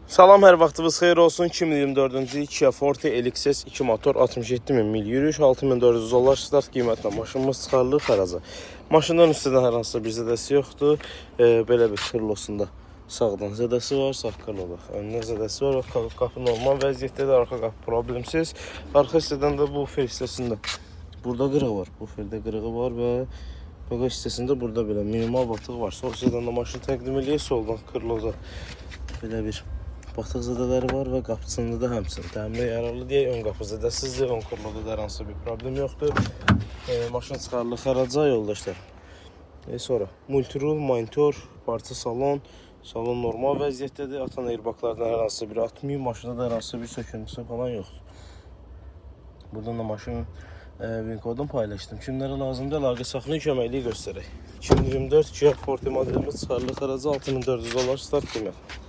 Salam, hər vaxtınız xeyir olsun. 2024-cü Kia Forte LXS 2 motor 67.000 mil yürüyüş, 6.400 dollar start qiymətlə maşınımız çıxarılır xəraca. Maşından üstədən hər hansısa bir zədəsi yoxdur. Belə bir krılosunda sağdan zədəsi var, sağ krılolaq. Öndən zədəsi var, qapı normal vəziyyətdədir, arxa qapı problemsiz. Arxa hissədən də bu fer hissəsində burada qırığı var. Bu ferdə qırığı var və bagaj hissəsində burada belə minimal batıq var. Sol hissədən də maşını təqdim eləyək, soldan krıloza belə bir batıq zədələri var və qapısında da həmçinin təmirə yararlı deyək, ön qapı zədəsizdir, ön krıloda da hər hansı bir problem yoxdur. Maşın çıxarılır xəraca yoldaşlar. Sonra multirul, monitor, parça salon normal vəziyyətdədir. Atan airbaglardan hər hansı bir atmayıb, maşında da hər hansı bir söküntüsü falan yoxdur. Buradan da maşının VIN kodunu paylaşdım. Kimlərə lazımdır, əlaqə saxlayın, köməkliyi göstərək. 2024 Kia Forte modelimiz çıxarılır xəraca, 6.400 dollar start qiymət.